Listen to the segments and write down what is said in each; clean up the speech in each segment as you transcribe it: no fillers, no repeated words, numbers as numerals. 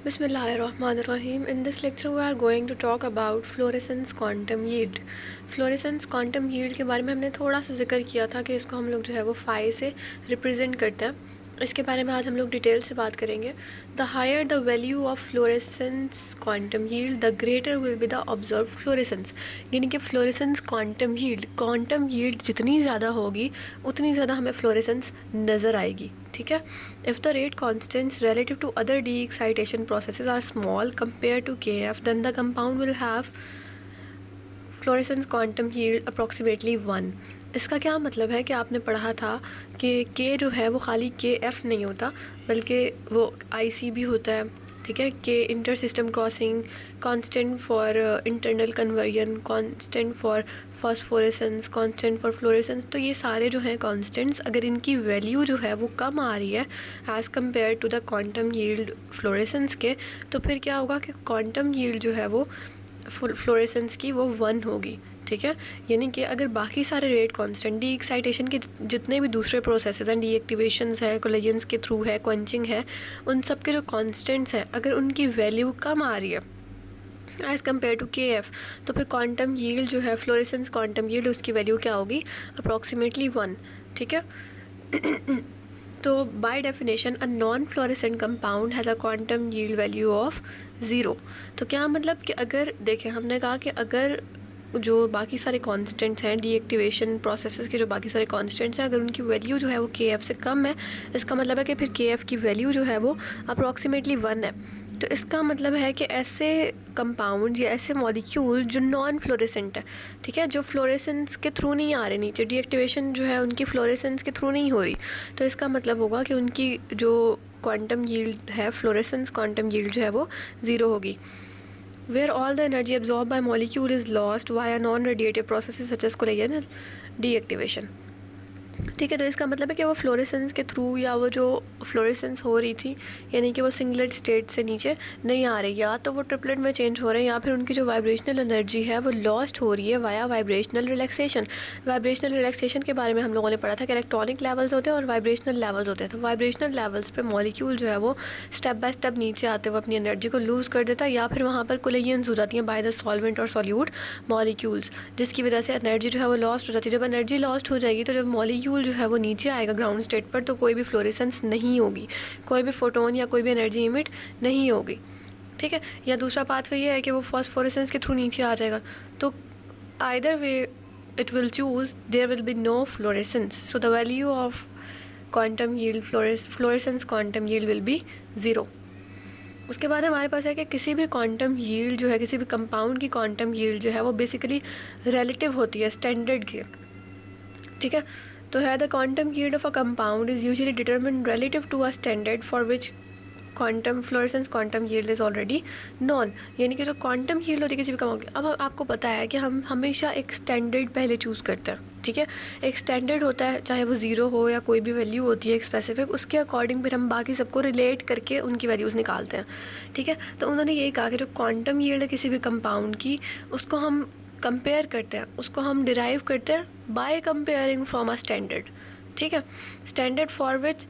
Bismillahirrahmanirrahim. In this lecture we are going to talk about fluorescence quantum yield. Fluorescence quantum yield के बारे में हमने थोड़ा सा जिक्र किया था कि इसको हम लोग जो है वो फाई से रिप्रेजेंट करते हैं. इसके बारे में आज हम लोग डिटेल से बात करेंगे. The higher the value of fluorescence quantum yield the greater will be the observe fluorescence. यानी कि फ्लोरेसेंस क्वांटम यील्ड जितनी ज़्यादा होगी उतनी ज़्यादा हमें फ्लोरेसेंस नज़र आएगी. ठीक है. If the rate constants relative to other de excitation processes are small compare to K F then the compound will have fluorescence quantum yield approximately 1. इसका क्या मतलब है कि आपने पढ़ा था कि के जो है वो खाली के एफ़ नहीं होता बल्कि वो आई सी भी होता है. ठीक है. के inter system crossing, constant for internal conversion, constant for phosphorescence, constant for fluorescence. तो ये सारे जो हैं कांस्टेंट्स अगर इनकी वैल्यू जो है वो कम आ रही है as compare to the quantum yield fluorescence के, तो फिर क्या होगा कि क्वांटम यील्ड जो है वो फ्लोरेसेंस की वो 1 होगी. ठीक है. यानी कि अगर बाकी सारे रेट कांस्टेंट डी एक्साइटेशन के जितने भी दूसरे प्रोसेसेस हैं, डी एक्टिवेशंस हैं, कोलिजन्स के थ्रू है, क्वेंचिंग है, उन सब के जो कांस्टेंट्स हैं अगर उनकी वैल्यू कम आ रही है as compare to K F, तो फिर क्वांटम यील्ड जो है फ्लोरेसेंस क्वांटम यील्ड उसकी वैल्यू क्या होगी? अप्रॉक्सीमेटली 1. ठीक है. तो by definition a non fluorescent compound has a quantum yield value of 0. तो क्या मतलब कि अगर देखें हमने कहा कि अगर जो बाकी सारे कांस्टेंट्स हैं डीएक्टिवेशन प्रोसेसेस के, जो बाकी सारे कांस्टेंट्स हैं अगर उनकी वैल्यू जो है वो के एफ से कम है, इसका मतलब है कि फिर के एफ की वैल्यू जो है वो अप्रॉक्सीमेटली 1 है. तो इसका मतलब है कि ऐसे कंपाउंड या ऐसे मॉलिक्यूल जो नॉन फ्लोरेसेंट है, ठीक है, जो फ्लोरेसेंस के थ्रू नहीं आ रहे नीचे, डीएक्टिवेशन जो है उनकी फ्लोरेसेंस के थ्रू नहीं हो रही, तो इसका मतलब होगा कि उनकी जो क्वांटम यील्ड है फ्लोरेसेंस क्वांटम यील्ड जो है वो 0 होगी. Where all the energy absorbed by molecule is lost via non-radiative processes such as collision deactivation. ठीक है. तो इसका मतलब है कि वो फ्लोरेसेंस के थ्रू या वो जो फ्लोरेसेंस हो रही थी यानी कि वो सिंगलेट स्टेट से नीचे नहीं आ रही, या तो वो ट्रिपलेट में चेंज हो रहे हैं या फिर उनकी जो वाइब्रेशनल एनर्जी है वो लॉस्ट हो रही है via vibrational relaxation. Vibrational relaxation के बारे में हम लोगों ने पढ़ा था कि इलेक्ट्रॉनिक लेवल्स होते हैं और वाइब्रेशनल लेवल्स होते हैं. तो वाइब्रेशनल लेवल्स पे मॉलिक्यूल जो है वो स्टेप बाय स्टेप नीचे आते हुए अपनी एनर्जी को लूज़ कर देता है, या फिर वहाँ पर कोलिजन्स हो जाती हैं बाय द सॉल्वेंट और सॉल्यूट मॉलिक्यूल्स, जिसकी वजह से एनर्जी जो है वो लॉस्ट हो जाती है. जब एनर्जी लॉस्ट हो जाएगी तो जब मॉलिक्यूल जो है वो नीचे आएगा ग्राउंड स्टेट पर, तो कोई भी फ्लोरेसेंस नहीं होगी, कोई भी फोटोन या कोई भी एनर्जी इमिट नहीं होगी. ठीक है. या दूसरा पाथवे ये है कि वो फॉस्फोरेसेंस के थ्रू नीचे आ जाएगा. तो either way it will choose there will be no fluorescence, so the value of quantum yield fluorescence quantum yield will be 0. उसके बाद हमारे पास है कि किसी भी क्वांटम यील्ड जो है, किसी भी कंपाउंड की क्वांटम यील्ड जो है वो बेसिकली रिलेटिव होती है स्टैंडर्ड के. ठीक है. तो है the quantum yield of a compound is usually determined relative to a standard for which quantum fluorescence quantum yield is already known. यानी कि जो क्वांटम यील्ड होती है किसी भी कंपाउंड की, अब आपको पता है कि हम हमेशा एक स्टैंडर्ड पहले चूज़ करते हैं. ठीक है. एक स्टैंडर्ड होता है, चाहे वो 0 हो या कोई भी वैल्यू होती है एक स्पेसिफिक, उसके अकॉर्डिंग फिर हम बाकी सबको रिलेट करके उनकी वैल्यूज़ निकालते हैं. ठीक है. तो उन्होंने यही कहा कि जो क्वांटम यील्ड है किसी भी कंपाउंड की, उसको हम कंपेयर करते हैं, उसको हम डिराइव करते हैं by comparing from a standard. ठीक है. Standard for which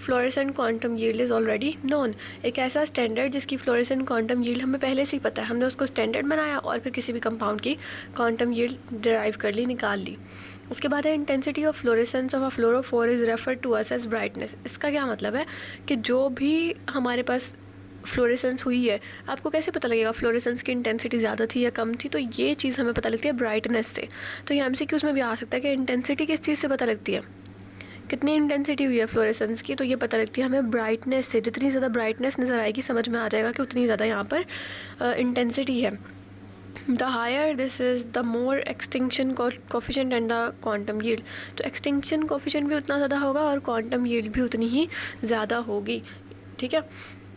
fluorescent quantum yield is already known. एक ऐसा स्टैंडर्ड जिसकी फ्लोरेसेंट क्वांटम यील्ड हमें पहले से ही पता है, हमने उसको स्टैंडर्ड बनाया और फिर किसी भी कंपाउंड की क्वांटम यील्ड डिराइव कर ली, निकाल ली. उसके बाद है intensity of fluorescence of a fluorophore is refer to us as brightness. इसका क्या मतलब है कि जो भी हमारे पास फ्लोरेसेंस हुई है, आपको कैसे पता लगेगा फ्लोरेसेंस की इंटेंसिटी ज़्यादा थी या कम थी? तो ये चीज़ हमें पता लगती है ब्राइटनेस से. तो ये एमसीक्यूज़ में भी आ सकता है कि इंटेंसिटी किस चीज़ से पता लगती है, कितनी इंटेंसिटी हुई है फ्लोरेसेंस की, तो ये पता लगती है हमें ब्राइटनेस से. जितनी ज़्यादा ब्राइटनेस नज़र आएगी समझ में आ जाएगा कि उतनी ज़्यादा यहाँ पर इंटेंसिटी है. The hire this is the more extinction coefficient and the quantum yield. तो एक्सटिंक्शन कोफिशिएंट भी उतना ज़्यादा होगा और क्वांटम यील्ड भी उतनी ही ज़्यादा होगी. ठीक है.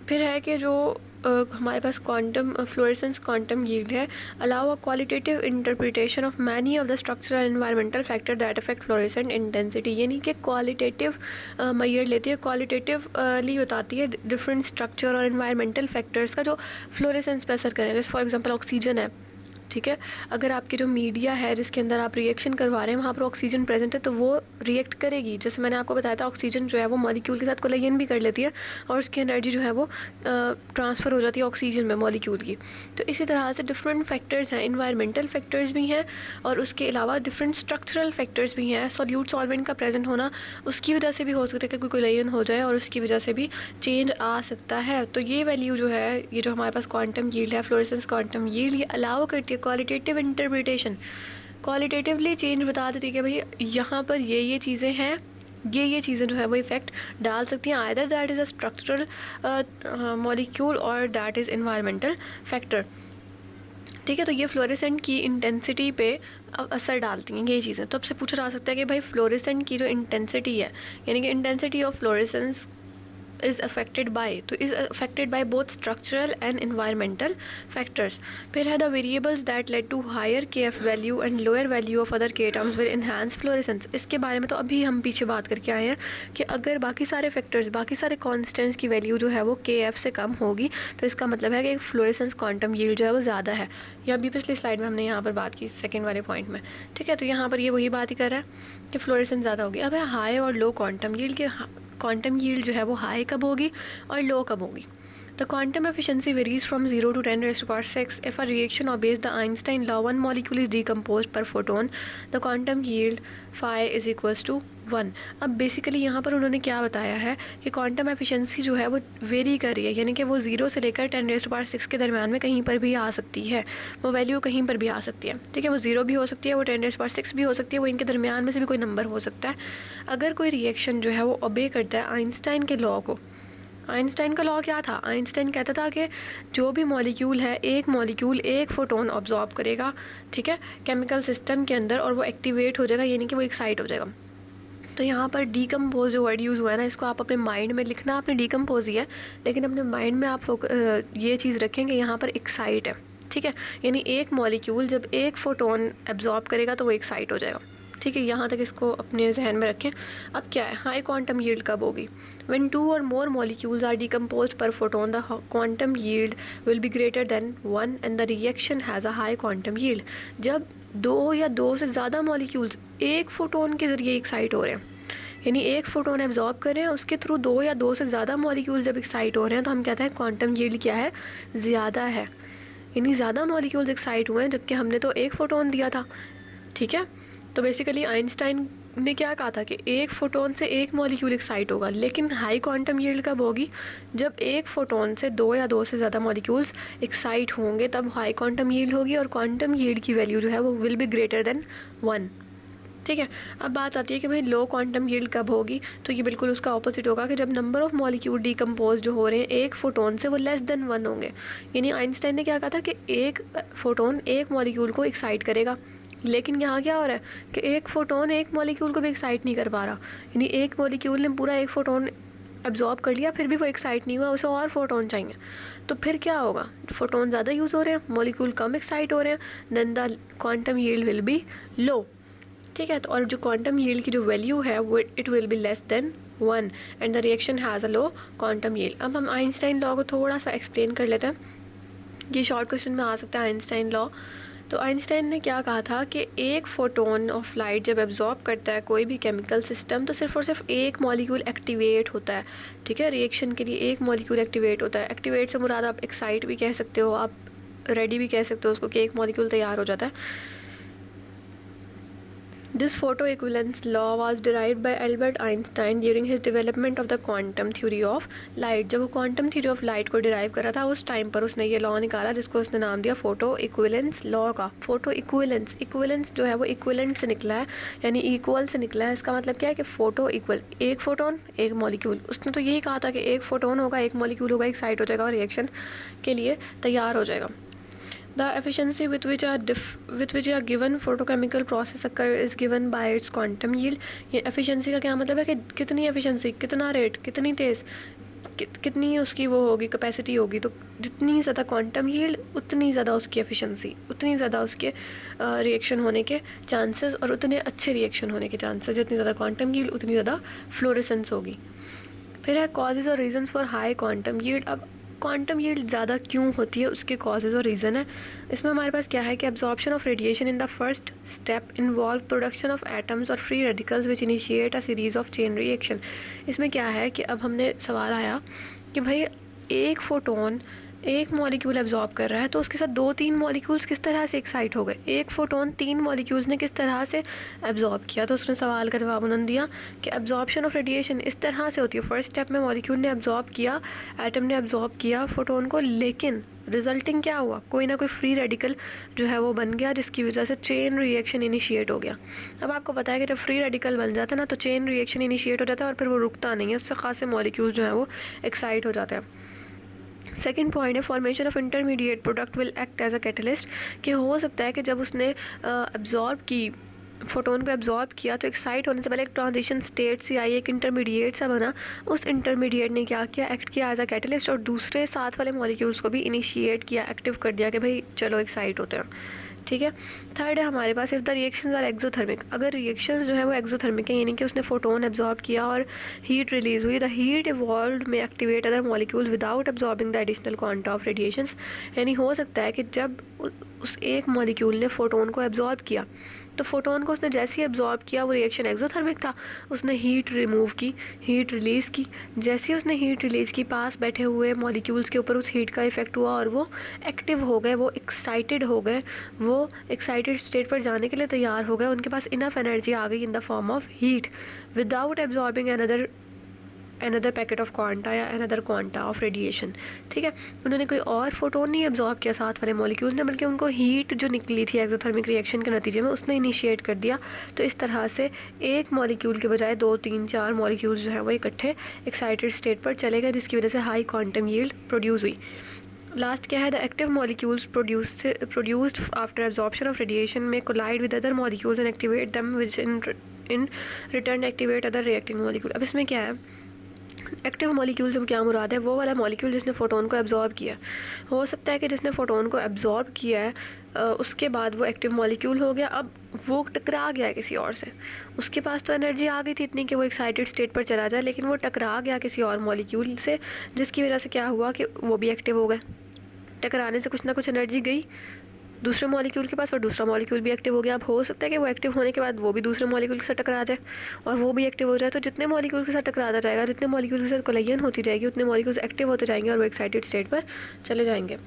फिर है कि जो हमारे पास क्वांटम फ्लोरेसेंस क्वांटम यील्ड है allow a qualitative interpretation of many of the structural environmental factor that affect fluorescent intensity. यानी कि क्वालिटेटिव मैयर लेती है, क्वालिटेटिवली बताती है डिफरेंट स्ट्रक्चर और एनवायरमेंटल फैक्टर्स का जो फ्लोरेसेंस पे असर करें. जैसे फॉर एग्जांपल ऑक्सीजन है, ठीक है। अगर आपके जो मीडिया है जिसके अंदर आप रिएक्शन करवा रहे हैं वहाँ पर ऑक्सीजन प्रेजेंट है तो वो रिएक्ट करेगी। जैसे मैंने आपको बताया था ऑक्सीजन जो है वो मॉलिक्यूल के साथ कोलाजन भी कर लेती है और उसकी एनर्जी जो है वो ट्रांसफ़र हो जाती है ऑक्सीजन में मॉलिक्यूल की। तो इसी तरह से डिफरेंट फैक्टर्स हैं, इन्वायरमेंटल फैक्टर्स भी हैं और उसके अलावा डिफरेंट स्ट्रक्चरल फैक्टर्स भी हैं। सॉल्यूट सॉल्वेंट का प्रेजेंट होना उसकी वजह से भी हो सकता है कि कोई कोलाजन हो जाए और उसकी वजह से भी चेंज आ सकता है। तो ये वैल्यू जो है, ये जो हमारे पास क्वांटम यील्ड है, फ्लोरेसेंस क्वांटम यील्ड, ये अलाउ करती है क्वालिटेटिव इंटरप्रिटेशन। क्वालिटेटिवली चेंज बता देती है कि भाई यहाँ पर ये चीज़ें हैं, ये चीज़ें जो है वो इफ़ेक्ट डाल सकती हैं। Either that is a structural molecule और दैट इज़ इन्वायरमेंटल फैक्टर। ठीक है, तो ये फ्लोरेसेंट की इंटेंसिटी पे असर डालती हैं ये चीज़ें। तो आपसे पूछा जा सकता है कि भाई फ्लोरेसेंट की जो इंटेंसिटी है, यानी कि intensity of fluorescence is affected by, तो is affected by both structural and environmental factors. फिर है the variables that led to higher kf value and lower value of other k terms will enhance fluorescence. इसके बारे में तो अभी हम पीछे बात करके आए हैं कि अगर बाकी सारे फैक्टर्स, बाकी सारे कॉन्स्टेंट्स की वैल्यू जो है वो kf से कम होगी तो इसका मतलब है कि फ्लोरेसेंस क्वांटम यील्ड जो है वो ज़्यादा है। या अभी पिछली स्लाइड में हमने यहाँ पर बात की सेकेंड वाले पॉइंट में। ठीक है, तो यहाँ पर ये वही बात ही कर रहा है कि फ्लोरेसेंस ज़्यादा होगी। अब है हाई और लो क्वांटम यील्ड के क्वांटम यील्ड जो है वो हाई कब होगी और लो कब होगी। The quantum efficiency varies from 0 to 10 raised to power 6. If a reaction obeys the Einstein law, one molecule is decomposed per photon. The quantum yield phi is equals to 1. अब basically यहाँ पर उन्होंने क्या बताया है कि क्वांटम एफिशिएंसी जो है वो वेरी कर रही है, यानी कि वो 0 से लेकर 10 रेज़्ड टू पावर 6 के दरमियान में कहीं पर भी आ सकती है। वो वैल्यू कहीं पर भी आ सकती है। ठीक है, वो 0 भी हो सकती है, वो 10 रेज़्ड टू पावर 6 भी हो सकती है, वो इनके दरमियान में से भी कोई नंबर हो सकता है। अगर कोई रिएक्शन जो है वो ओबे करता है आइंस्टाइन के लॉ को। आइंस्टाइन का लॉ क्या था? आइंस्टाइन कहता था कि जो भी मॉलिक्यूल है, एक मॉलिक्यूल एक फोटोन ऑब्जॉर्ब करेगा, ठीक है, केमिकल सिस्टम के अंदर, और वो एक्टिवेट हो जाएगा, यानी कि वो एक्साइट हो जाएगा। तो यहाँ पर डीकम्पोज जो वर्ड यूज़ हुआ है ना, इसको आप अपने माइंड में लिखना, आपने डीकम्पोज ही है, लेकिन अपने माइंड में आप ये चीज़ रखेंगे यहाँ पर एक्साइट है। ठीक है, यानी एक मॉलिक्यूल जब एक फोटोन एब्जॉर्ब करेगा तो वो एक्साइट हो जाएगा। ठीक है, यहाँ तक इसको अपने जहन में रखें। अब क्या है, हाई क्वांटम यील्ड कब होगी? व्हेन 2 और मोर मॉलिक्यूल्स आर डीकम्पोज्ड पर photon the quantum yield will be greater than 1 and the reaction has a high quantum yield. जब 2 या 2 से ज़्यादा मॉलिक्यूल्स एक फोटोन के ज़रिए एक्साइट हो रहे हैं, यानी एक फोटोन एब्जॉर्ब कर रहे हैं, उसके थ्रू 2 या 2 से ज़्यादा मॉलिक्यूल्स जब एक्साइट हो रहे हैं, तो हम कहते हैं क्वांटम यील्ड क्या है? ज़्यादा है, यानी ज़्यादा मॉलिक्यूल्स एक्साइट हुए हैं, जबकि हमने तो एक फ़ोटोन दिया था। ठीक है, तो बेसिकली आइंस्टाइन ने क्या कहा था कि एक फोटोन से एक मॉलिक्यूल एक्साइट होगा, लेकिन हाई क्वांटम यील्ड कब होगी? जब एक फोटोन से 2 या 2 से ज़्यादा मॉलिक्यूल्स एक्साइट होंगे, तब हाई क्वांटम यील्ड होगी, और क्वांटम यील्ड की वैल्यू जो है वो विल बी ग्रेटर देन 1। ठीक है, अब बात आती है कि भाई लो क्वांटम यील्ड कब होगी? तो ये बिल्कुल उसका ऑपोजिट होगा कि जब नंबर ऑफ़ मॉलिक्यूल डीकम्पोज जो हो रहे हैं एक फोटोन से, वो लेस देन 1 होंगे। यानी आइंस्टाइन ने क्या कहा था कि एक फोटोन एक मॉलिक्यूल को एक्साइट करेगा, लेकिन यहाँ क्या हो रहा है कि एक फ़ोटोन एक मॉलिक्यूल को भी एक्साइट नहीं कर पा रहा। यानी एक मॉलिक्यूल ने पूरा एक फ़ोटोन एब्जॉर्ब कर लिया, फिर भी वो एक्साइट नहीं हुआ, उसे और फोटोन चाहिए। तो फिर क्या होगा? फोटोन ज़्यादा यूज़ हो रहे हैं, मॉलिक्यूल कम एक्साइट हो रहे हैं, then the quantum yield will be low. ठीक है, तो और जो क्वांटम यील्ड की जो वैल्यू है वो it will be less than 1 and the reaction has a low quantum yield. अब हम आइंस्टाइन लॉ को थोड़ा सा एक्सप्लेन कर लेते हैं, ये शॉर्ट क्वेश्चन में आ सकता है आइंस्टाइन लॉ। तो आइंस्टाइन ने क्या कहा था कि एक फोटोन ऑफ लाइट जब एब्जॉर्ब करता है कोई भी केमिकल सिस्टम, तो सिर्फ और सिर्फ एक मॉलिक्यूल एक्टिवेट होता है। ठीक है, रिएक्शन के लिए एक मॉलिक्यूल एक्टिवेट होता है। एक्टिवेट से मुराद आप एक्साइट भी कह सकते हो, आप रेडी भी कह सकते हो उसको, कि एक मॉलिक्यूल तैयार हो जाता है। This photo equivalence law was derived by Albert Einstein during his development of the quantum theory of light. जब वो quantum theory of light को derive कर रहा था, उस टाइम पर उसने ये लॉ निकाला जिसको उसने नाम दिया फोटो इक्विवेलेंस लॉ का। फोटो इक्विवेलेंस, इक्विवेलेंस जो है वो इक्विवेलेंट से निकला है, यानी इक्वल से निकला है। इसका मतलब क्या है कि फोटो इक्वल, एक फोटोन एक मॉलिक्यूल। उसने तो यही कहा था कि एक फोटोन होगा, एक मॉलिक्यूल होगा, एक्साइट हो जाएगा और रिएक्शन के लिए तैयार हो जाएगा। The efficiency with which a given photochemical process occur is given by its quantum yield. ये efficiency का क्या मतलब है कि कितनी efficiency, कितना रेट, कितनी तेज़, कितनी उसकी वो होगी, कैपेसिटी होगी। तो जितनी ज़्यादा क्वांटम यील्ड उतनी ज़्यादा उसकी एफिशिएंसी, उतनी ज़्यादा उसके रिएक्शन होने के चांसेस, और उतने अच्छे रिएक्शन होने के चांसेस। जितनी ज़्यादा क्वांटम यील्ड उतनी ज़्यादा फ्लोरेसेंस होगी। फिर है कॉजेज़ और reasons for high quantum yield. अब क्वांटम यील्ड ज़्यादा क्यों होती है, उसके कॉजेज़ और रीज़न है। इसमें हमारे पास क्या है कि absorption of radiation in the first step involve production of atoms और free radicals which initiate a series of chain reaction. इसमें क्या है कि अब हमने सवाल आया कि भाई एक फोटोन एक मॉलिक्यूल एब्जॉर्ब कर रहा है तो उसके साथ 2-3 मॉलिक्यूल्स किस तरह से एक्साइट हो गए, एक फोटोन 3 मॉलिक्यूल्स ने किस तरह से एब्जॉर्ब किया। तो उसने सवाल का जवाब उन्होंने दिया कि एब्जॉर्प्शन ऑफ रेडिएशन इस तरह से होती है, फर्स्ट स्टेप में मॉलिक्यूल ने एब्जॉर्ब किया, एटम ने एब्जॉर्ब किया फोटोन को, लेकिन रिजल्टिंग क्या हुआ, कोई ना कोई फ्री रेडिकल जो है वो बन गया, जिसकी वजह से चेन रिएक्शन इनिशिएट हो गया। अब आपको पता है कि जब फ्री रेडिकल बन जाता है ना तो चेन रिएक्शन इनिशिएट हो जाता है और फिर वो रुकता नहीं है, उससे खासे मॉलिक्यूल जो है वो एक्साइट हो जाते हैं। सेकेंड पॉइंट है formation of intermediate product will act as a catalyst, कि हो सकता है कि जब उसने एब्जॉर्ब की, फोटोन को एब्जॉर्ब किया तो एक्साइट होने से पहले एक ट्रांजिशन स्टेट सी आई, एक इंटरमीडिएट सा बना, उस इंटरमीडिएट ने क्या किया, एक्ट किया एज अ कैटलिस्ट और दूसरे साथ वाले मॉलिक्यूल्स को भी इनिशिएट किया, एक्टिव कर दिया कि भाई चलो एक्साइट होते हैं। ठीक है। थर्ड है हमारे पास if the reactions are exothermic, अगर रिएक्शंस जो है वो एक्सोथर्मिक है, यानी कि उसने फोटोन एब्जॉर्ब किया और हीट रिलीज हुई, द हीट इवॉल्व में activate other molecules without absorbing the additional quanta of radiations. यानी हो सकता है कि जब उस एक मॉलिक्यूल ने फोटोन को एब्जॉर्ब किया तो फोटोन को उसने जैसे ही एब्जॉर्ब किया वो रिएक्शन एक्सोथर्मिक था, उसने हीट रिमूव की, हीट रिलीज़ की, जैसे ही उसने हीट रिलीज़ की पास बैठे हुए मॉलिक्यूल्स के ऊपर उस हीट का इफेक्ट हुआ और वो एक्टिव हो गए, वो एक्साइटेड हो गए, वो एक्साइटेड स्टेट पर जाने के लिए तैयार हो गए, उनके पास इनफ एनर्जी आ गई in the form of heat without absorbing another packet of quanta या अनदर क्वांटा ऑफ रेडिएशन। ठीक है, उन्होंने कोई और फोटोन नहीं एब्जॉर्ब किया साथ वाले मॉलिक्यूल्स ने, बल्कि उनको हीट जो निकली थी एक्सोथर्मिक रिएक्शन के नतीजे में उसने इनिशिएट कर दिया। तो इस तरह से एक मॉलिक्यूल के बजाय 2-3-4 मॉलिक्यूल्स जो हैं वो इकट्ठे एक्साइटेड स्टेट पर चले गए, जिसकी वजह से हाई क्वांटम यील्ड प्रोड्यूस हुई। लास्ट क्या है, the active molecules produced after absorption of radiation में collide with other molecules and activate them which in return activate other reacting molecule. अब इसमें क्या है, एक्टिव मॉलिक्यूल से क्या मुराद है, वो वाला मॉलिक्यूल जिसने फ़ोटोन को एब्जॉर्ब किया। हो सकता है कि जिसने फ़ोटोन को एब्जॉर्ब किया है उसके बाद वो एक्टिव मॉलिक्यूल हो गया, अब वो टकरा गया है किसी और से, उसके पास तो एनर्जी आ गई थी इतनी कि वो एक्साइटेड स्टेट पर चला जाए, लेकिन वो टकरा गया किसी और मॉलिक्यूल से, जिसकी वजह से क्या हुआ कि वो भी एक्टिव हो गए। टकराने से कुछ ना कुछ एनर्जी गई दूसरे मॉलिक्यूल के पास और दूसरा मॉलिक्यूल भी एक्टिव हो गया। अब हो सकता है कि वो एक्टिव होने के बाद वो भी दूसरे मॉलिक्यूल के साथ टकरा जाए और वो भी एक्टिव हो जाए, तो जितने मॉलिक्यूल के साथ टकराता जाएगा, जितने मॉलिक्यूल के साथ कोलिजन होती जाएगी, उतने मॉलिक्यूल्स एक्टिव होते जाएंगे और वो एक्साइटेड स्टेट पर चले जाएंगे।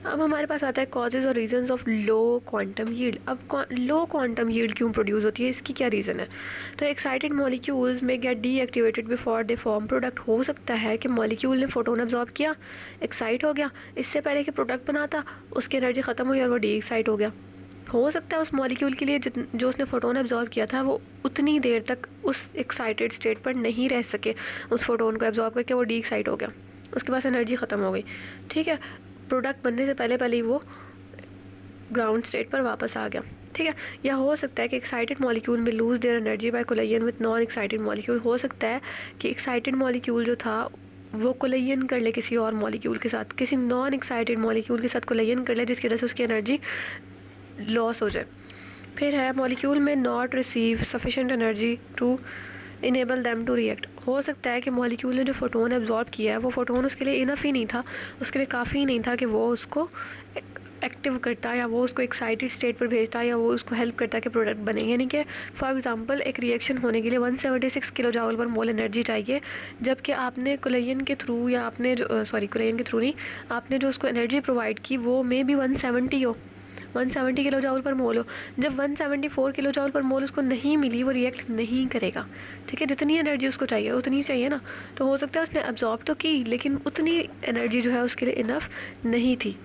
अब हमारे पास आता है कॉजेज़ और reasons of low quantum yield. अब लो क्वांटम यील्ड क्यों प्रोड्यूस होती है, इसकी क्या रीज़न है। तो एक्साइटेड मॉलिक्यूल्स में get deactivated before they form product. हो सकता है कि मॉलिक्यूल ने फोटोन एब्जॉर्ब किया, एक्साइट हो गया, इससे पहले कि प्रोडक्ट बनाता उसकी एनर्जी ख़त्म हुई और वो डी एक्साइट हो गया। हो सकता है उस मॉलिक्यूल के लिए जो उसने फोटोन एब्जॉर्ब किया था वो उतनी देर तक उस एक्साइटेड स्टेट पर नहीं रह सके, उस फोटोन को एब्जॉर्ब करके वो डी एक्साइट हो गया, उसके पास एनर्जी ख़त्म हो गई। ठीक है, प्रोडक्ट बनने से पहले ही वो ग्राउंड स्टेट पर वापस आ गया। ठीक है, या हो सकता है कि एक्साइटेड मॉलिक्यूल में lose their energy by collision with non excited molecule. हो सकता है कि एक्साइटेड मॉलिक्यूल जो था वो कोलिजन कर ले किसी और मॉलिक्यूल के साथ, किसी नॉन एक्साइटेड मॉलिक्यूल के साथ कोलिजन कर ले, जिसकी वजह से उसकी एनर्जी लॉस हो जाए। फिर है मॉलिक्यूल में not receive sufficient energy to enable them to react. हो सकता है कि मॉलिक्यूल ने जो फोटोन एब्जॉर्ब किया है वो फोटोन उसके लिए इनफ ही नहीं था, उसके लिए काफ़ी नहीं था कि वो उसको एक्टिव करता या वो उसको एक्साइटेड स्टेट पर भेजता या वो उसको हेल्प करता कि प्रोडक्ट बने। यानी कि फॉर एग्जांपल एक रिएक्शन होने के लिए 176 किलो जूल पर मोल एनर्जी चाहिए, जबकि आपने कोलिजन के थ्रू या आपने जो कोलिजन के थ्रू नहीं, आपने जो उसको एनर्जी प्रोवाइड की वो मे बी 170 हो, 170 किलो जूल पर मोल हो। जब 174 किलो जूल पर मोल उसको नहीं मिली, वो रिएक्ट नहीं करेगा। ठीक है, जितनी एनर्जी उसको चाहिए उतनी चाहिए ना, तो हो सकता है उसने एब्जॉर्ब तो की लेकिन उतनी एनर्जी जो है उसके लिए इनफ नहीं थी।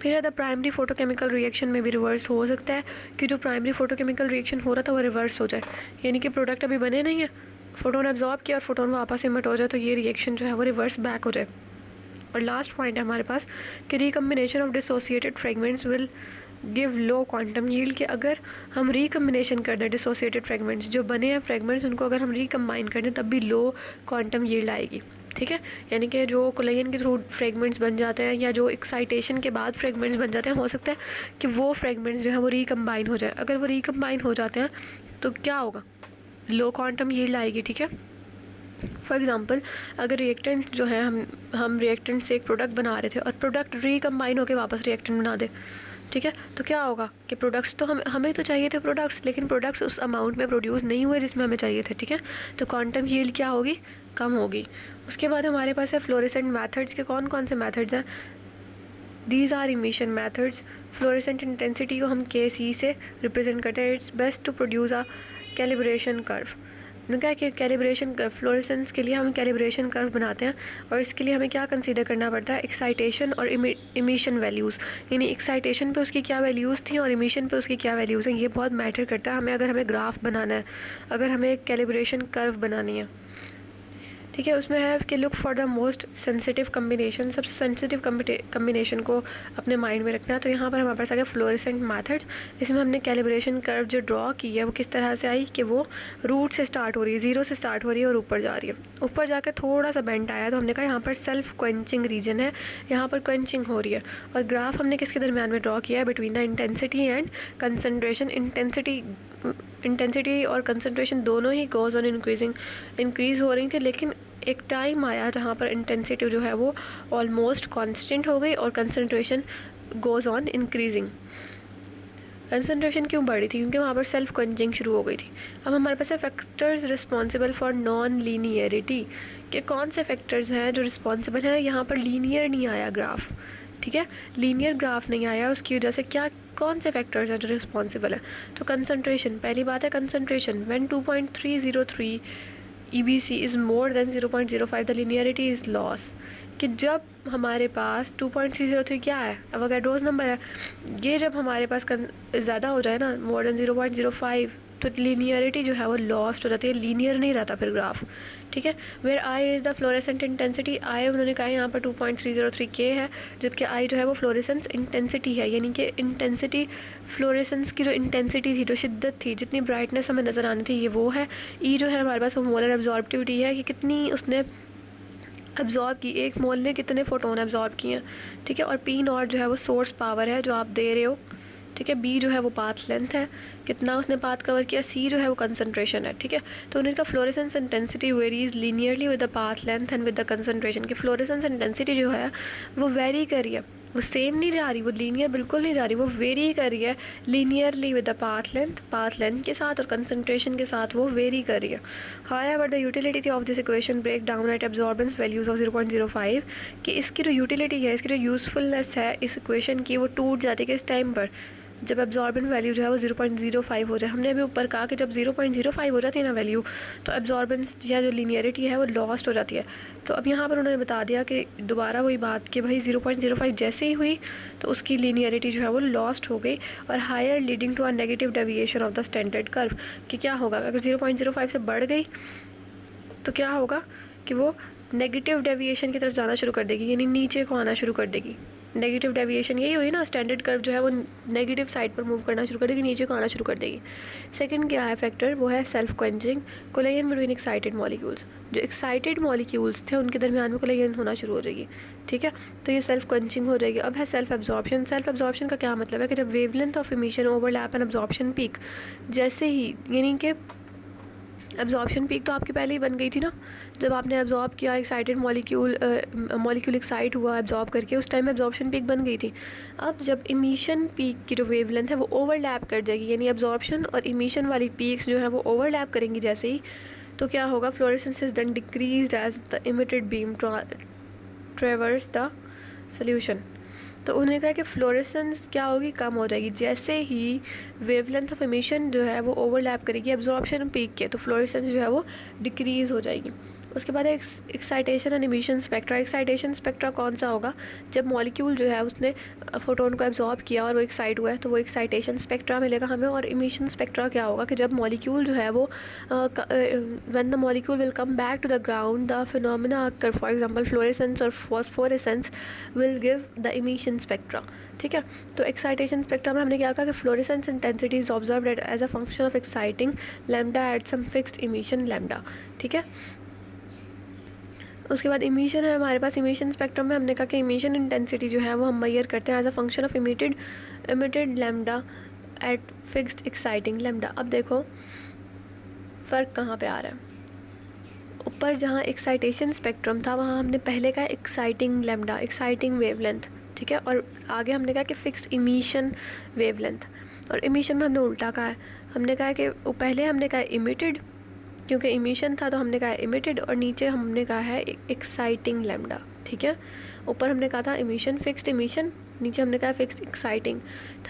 फिर है द प्राइमरी फोटोकेमिकल रिएक्शन में भी रिवर्स हो सकता है कि जो प्राइमरी फोटोकेमिकल रिएक्शन हो रहा था वो रिवर्स हो जाए, यानी कि प्रोडक्ट अभी बने नहीं है, फोटोन एब्जॉर्ब किया और फोटोन वापस इमिट हो जाए, तो ये रिएक्शन जो है वो रिवर्स बैक हो जाए। और लास्ट पॉइंट है हमारे पास कि recombination of dissociated fragments will give low quantum yield, कि अगर हम रिकम्बिनेशन कर दें डिसोसिएटेड फ्रेगमेंट्स जो बने हैं फ्रेगमेंट्स उनको अगर हम रिकम्बाइन कर दें तब भी लो क्वांटम यील्ड आएगी। ठीक है, यानी कि जो कोलिजन के थ्रू फ्रेगमेंट्स बन जाते हैं या जो एक्साइटेशन के बाद फ्रेगमेंट्स बन जाते हैं, हो सकता है कि वो फ्रेगमेंट्स जो है वो रिकम्बाइन हो जाए। अगर वो रिकम्बाइन हो जाते हैं तो क्या होगा, लो क्वांटम यील्ड आएगी। ठीक है, फॉर एग्ज़ाम्पल अगर रिएक्टेंट जो है हम रिएक्टेंट से एक प्रोडक्ट बना रहे थे और प्रोडक्ट रिकम्बाइन होकर वापस रिएक्टेंट बना दे, ठीक है, तो क्या होगा कि प्रोडक्ट्स तो हमें तो चाहिए थे प्रोडक्ट्स, लेकिन प्रोडक्ट्स उस अमाउंट में प्रोड्यूस नहीं हुए जिसमें हमें चाहिए थे, ठीक है, तो क्वांटम यील्ड क्या होगी, कम होगी। उसके बाद हमारे पास है फ्लोरेसेंट मैथड्स के कौन कौन से मैथड्स हैं, these are emission methods. Fluorescent intensity को हम KC से रिप्रेजेंट करते हैं। It's best to produce a calibration curve. उन्होंने कहा कि कैलिब्रेशन कर्व, फ्लोरेसेंस के लिए हम कैलिब्रेशन कर्व बनाते हैं और इसके लिए हमें क्या कंसीडर करना पड़ता है, एक्साइटेशन और इमिशन वैल्यूज़, यानी एक्साइटेशन पे उसकी क्या वैल्यूज़ थी और इमिशन पे उसकी क्या वैल्यूज़ हैं, ये बहुत मैटर करता है हमें, अगर हमें ग्राफ बनाना है, अगर हमें एक कैलिब्रेशन कर्व बनानी है, ठीक है। उसमें है कि look for the most sensitive combination, सबसे सेंसिटिव कम्बिनेशन को अपने माइंड में रखना है। तो यहाँ पर हमारे पास आ गया फ्लोरेसेंट मैथड्स। इसमें हमने कैलिब्रेशन कर्व जो ड्रॉ की है वो किस तरह से आई कि वो रूट से स्टार्ट हो रही है, 0 से स्टार्ट हो रही है और ऊपर जा रही है, ऊपर जाकर थोड़ा सा बेंट आया, तो हमने कहा यहाँ पर सेल्फ क्वेंचिंग रीजन है, यहाँ पर क्वेंचिंग हो रही है। और ग्राफ हमने किसके दरमियान में ड्रॉ किया है, between the intensity and concentration. Intensity और कंसनट्रेशन दोनों ही गोज़ ऑन इंक्रीज़ हो रही थी, लेकिन एक टाइम आया जहाँ पर इंटेंसिटी जो है वो ऑलमोस्ट कांस्टेंट हो गई और concentration goes on increasing. Concentration क्यों बढ़ी थी, क्योंकि वहाँ पर सेल्फ क्वेंचिंग शुरू हो गई थी। अब हमारे पास है factors responsible for non linearity, कि कौन से फैक्टर्स हैं जो रिस्पॉन्सिबल हैं। यहाँ पर लीनियर नहीं आया ग्राफ, ठीक है, लीनियर ग्राफ नहीं आया, उसकी वजह से क्या कौन से फैक्टर्स हैं जो रिस्पॉन्सिबल है। तो कंसनट्रेशन, पहली बात है concentration, when 2.303 EBC is more than 0.05 the linearity is loss, कि जब हमारे पास 2.303 क्या है, एवोगाड्रोस नंबर है, ये जब हमारे पास ज़्यादा हो जाए ना, मोर देन 0.05, तो लीनियरिटी जो है वो लॉस्ट हो जाती है, लीनियर नहीं रहता फिर ग्राफ, ठीक है। Where I is the fluorescent intensity, I उन्होंने कहा यहाँ पर 2.303 K है, जबकि आई जो है वो फ्लोरेसेंस इंटेंसिटी है, यानी कि इंटेंसिटी, फ्लोरेसेंस की जो इंटेंसिटी थी, जो शिद्दत थी, जितनी ब्राइटनेस हमें नज़र आनी थी, ये वो है। ई जो है हमारे पास वो मोलर एब्जॉर्बिविटी है कि कितनी उसने एब्जॉर्ब की, एक मोल ने कितने फोटोन एब्जॉर्ब किए हैं, ठीक है। और P नॉट जो है वो सोर्स पावर है जो आप दे रहे हो, ठीक है। B जो है वो पाथ लेंथ है, कितना उसने पाथ कवर किया। C जो है वो कंसनट्रेशन है, ठीक है। तो उन्होंने कहा fluorescence intensity varies linearly with the path length and with the concentration, की फ्लोरेसेंस इंटेंसिटी जो है वो वेरी कर रही है, वो सेम नहीं जा रही, वो लीनियर बिल्कुल नहीं जा रही, वो वेरी कर रही है linearly with the path length के साथ और कंसनट्रेशन के साथ वो वेरी कर रही है। However the utility of this equation break down at absorbance values of 0.05, कि इसकी जो यूटिलिटी है, इसकी जो यूज़फुलनेस है इस इक्वेशन की, वो टूट जाती है किस टाइम पर, जब एब्जॉर्बेंट वैल्यू जो है वो 0.05 हो जाए। हमने अभी ऊपर कहा कि जब 0.05 हो जाती है ना वैल्यू, तो एब्जॉर्बेंस या जो लीनियरिटी है वो लॉस्ट हो जाती है। तो अब यहाँ पर उन्होंने बता दिया कि दोबारा वही बात कि भाई 0.05 जैसे ही हुई तो उसकी लीनियरिटी जो है वो लॉस्ट हो गई, और higher leading to a negative deviation of the standard curve, कि क्या होगा अगर 0.05 से बढ़ गई तो क्या होगा कि वो नेगेटिव डेविएशन की तरफ जाना शुरू कर देगी, यानी नीचे को आना शुरू कर देगी। नेगेटिव डेविएशन यही हुई ना, स्टैंडर्ड कर्व जो है वो नेगेटिव साइड पर मूव करना शुरू कर देगी, नीचे को आना शुरू कर देगी। सेकंड क्या है फैक्टर, वो है self quenching, collision between excited molecules. जो एक्साइटेड मॉलिक्यूल्स थे उनके दरमियान में कोलिजन होना शुरू हो जाएगी, ठीक है, तो ये सेल्फ क्वेंचिंग हो जाएगी। अब है सेल्फ एब्जॉर्प्शन। सेल्फ एब्जॉर्प्शन का क्या मतलब है कि जब wavelength of emission overlap and absorption peak, जैसे ही, यानी कि एब्जॉर्प्शन पीक तो आपकी पहले ही बन गई थी ना, जब आपने एब्जॉर्ब किया, एक्साइटेड मॉलिक्यूल एक्साइट हुआ एब्जॉर्ब करके, उस टाइम एब्जॉर्प्शन पीक बन गई थी। अब जब इमिशन पीक की जो वेवलेंथ है वो ओवरलैप कर जाएगी, यानी एब्जॉर्प्शन और इमिशन वाली पीक्स जो है वो ओवरलैप करेंगी जैसे ही, तो क्या होगा, fluorescence is then decreased as the emitted beam traverse the solution. तो उन्होंने कहा कि फ्लोरेसेंस क्या होगी, कम हो जाएगी जैसे ही वेवलेंथ ऑफ एमिशन जो है वो ओवरलैप करेगी एब्जॉर्प्शन पीक के, तो फ्लोरेसेंस जो है वो डिक्रीज़ हो जाएगी। उसके बाद excitation and emission spectra. Excitation spectra कौन सा होगा, जब मॉलिक्यूल जो है उसने फोटोन को एब्जॉर्ब किया और वो एक्साइट हुआ है तो वो एक्साइटेशन स्पेक्ट्रा मिलेगा हमें। और इमिशन स्पेक्ट्रा क्या होगा कि जब मॉलिक्यूल जो है वो when the molecule will come back to the ground the phenomena occur, for example fluorescence और phosphorescence will give the emission spectra, ठीक है। तो एक्साइटेशन स्पेक्ट्रा में हमने क्या कहा कि fluorescence intensity is observed as a function of exciting lambda at some fixed emission lambda, ठीक है। उसके बाद इमिशन है हमारे पास। इमिशन स्पेक्ट्रम में हमने कहा कि इमिशन इंटेंसिटी जो है वो हम मेजर करते हैं as a function of emitted lambda at fixed exciting lambda. अब देखो फ़र्क कहाँ पे आ रहा है, ऊपर जहाँ एक्साइटेशन स्पेक्ट्रम था वहाँ हमने पहले कहा एक्साइटिंग लैम्डा, एक्साइटिंग वेवलेंथ, ठीक है, और आगे हमने कहा कि फिक्स्ड इमिशन वेवलेंथ, और इमिशन में हमने उल्टा कहा है, हमने कहा कि पहले हमने कहा इमिटेड, क्योंकि इमिशन था तो हमने कहा इमिटेड, और नीचे हमने कहा है एक्साइटिंग लैम्डा, ठीक है। ऊपर हमने कहा था इमिशन, फिक्स्ड इमिशन, नीचे हमने कहा फिक्स्ड एक्साइटिंग।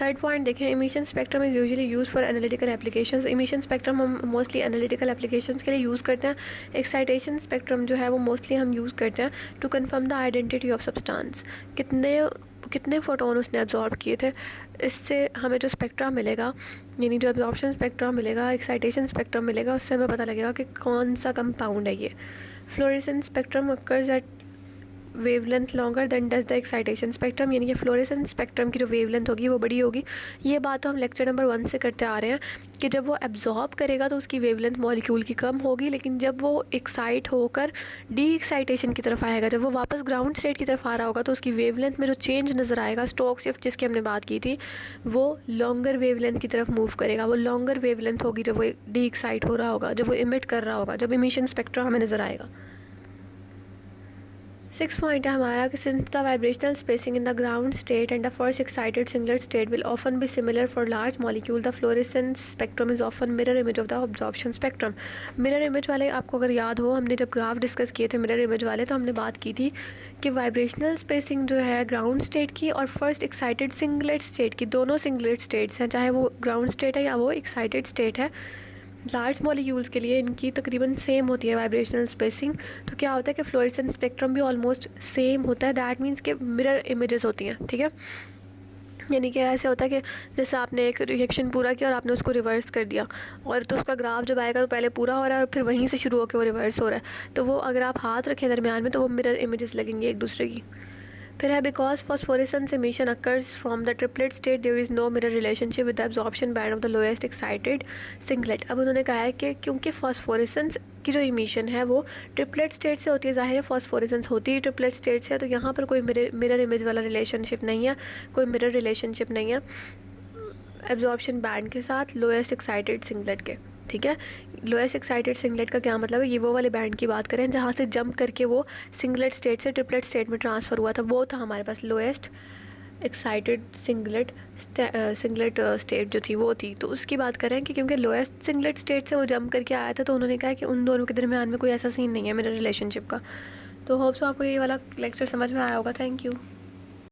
थर्ड पॉइंट देखें, emission spectrum is usually use for analytical applications. Emission spectrum हम मोस्टली एनालिटिकल एप्लीकेशंस के लिए यूज़ करते हैं। एक्साइटेशन स्पेक्ट्रम जो है वो मोस्टली हम यूज़ करते हैं to confirm the identity of substance, कितने फोटोन उसने एब्जॉर्ब किए थे। इससे हमें जो स्पेक्ट्रा मिलेगा, यानी जो एब्जॉर्प्शन स्पेक्ट्रा मिलेगा, एक्साइटेशन स्पेक्ट्रम मिलेगा, उससे हमें पता लगेगा कि कौन सा कंपाउंड है ये। Fluorescence spectrum occurs at wavelength longer than does the excitation spectrum, यानी कि फ्लोरेसेंस स्पेक्ट्रम की जो वेवलेंथ होगी वो बड़ी होगी। ये बात तो हम लेक्चर नंबर 1 से करते आ रहे हैं कि जब वो एब्जॉर्ब करेगा तो उसकी वेवलेंथ मॉलिक्यूल की कम होगी, लेकिन जब वो एक्साइट होकर डी एक्साइटेशन की तरफ आएगा, जब वो वापस ग्राउंड स्टेट की तरफ आ रहा होगा, तो उसकी वेवलेंथ में जो चेंज नज़र आएगा, स्टोक शिफ्ट जिसकी हमने बात की थी, वो लॉन्गर वेवलेंथ की तरफ मूव करेगा। वो लॉन्गर वेवलेंथ होगी जब वो डी एक्साइट हो रहा होगा, जब वो इमिट कर रहा होगा, जब इमिशन स्पेक्ट्रा हमें नज़र आएगा। 6 पॉइंट है हमारा कि since the vibrational spacing in the ground state and the first excited singlet state will often be similar for large molecule, the fluorescence spectrum is often mirror image of the absorption spectrum. Mirror image वाले, आपको अगर याद हो, हमने जब graph discuss किए थे mirror image वाले, तो हमने बात की थी कि वाइब्रेशनल स्पेसिंग जो है ग्राउंड स्टेट की और फर्स्ट एक्साइटेड सिंगलेट स्टेट की, दोनों सिंगलेट स्टेट्स हैं, चाहे वो ग्राउंड स्टेट है या वो एक्साइटेड स्टेट है, लार्ज मॉलिक्यूल्स के लिए इनकी तकरीबन सेम होती है वाइब्रेशनल स्पेसिंग। तो क्या होता है कि फ्लोरेसेंस स्पेक्ट्रम भी ऑलमोस्ट सेम होता है, दैट मीन्स कि मिरर इमेजेस होती हैं, ठीक है। यानी कि ऐसे होता है कि जैसे आपने एक रिएक्शन पूरा किया और आपने उसको रिवर्स कर दिया, और तो उसका ग्राफ जब आएगा तो पहले पूरा हो रहा है और फिर वहीं से शुरू होकर वो रिवर्स हो रहा है, तो वो अगर आप हाथ रखें दरमियान में तो वो मिरर इमेजेस लगेंगे एक दूसरे की। फिर है because phosphorescence emission occurs from the triplet state there is no mirror relationship with the absorption band of the lowest excited singlet। अब उन्होंने कहा है कि क्योंकि फॉस्फोरेसेंस की जो इमिशन है वो ट्रिपलेट स्टेट से होती है, ज़ाहिर है फॉस्फोरेसेंस होती है ट्रिपलेट स्टेट से, तो यहाँ पर कोई मिरर इमेज वाला रिलेशनशिप नहीं है, कोई मिरर रिलेशनशिप नहीं है एब्जॉर्प्शन बैंड के साथ लोएस्ट एक्साइटेड सिंगलेट के, ठीक है। लोएस्ट एक्साइटेड सिंगलेट का क्या मतलब है, ये वो वाले बैंड की बात करें जहाँ से जंप करके वो सिंगलेट स्टेट से ट्रिपलेट स्टेट में ट्रांसफ़र हुआ था, वो था हमारे पास लोएस्ट एक्साइटेड सिंगलेट स्टेट जो थी वो थी। तो उसकी बात करें कि क्योंकि लोएस्ट सिंगलेट स्टेट से वो जंप करके आया था, तो उन्होंने कहा कि उन दोनों के दरमियान में कोई ऐसा सीन नहीं है मेरे रिलेशनशिप का। तो होप सो आपको ये वाला लेक्चर समझ में आया होगा। Thank you.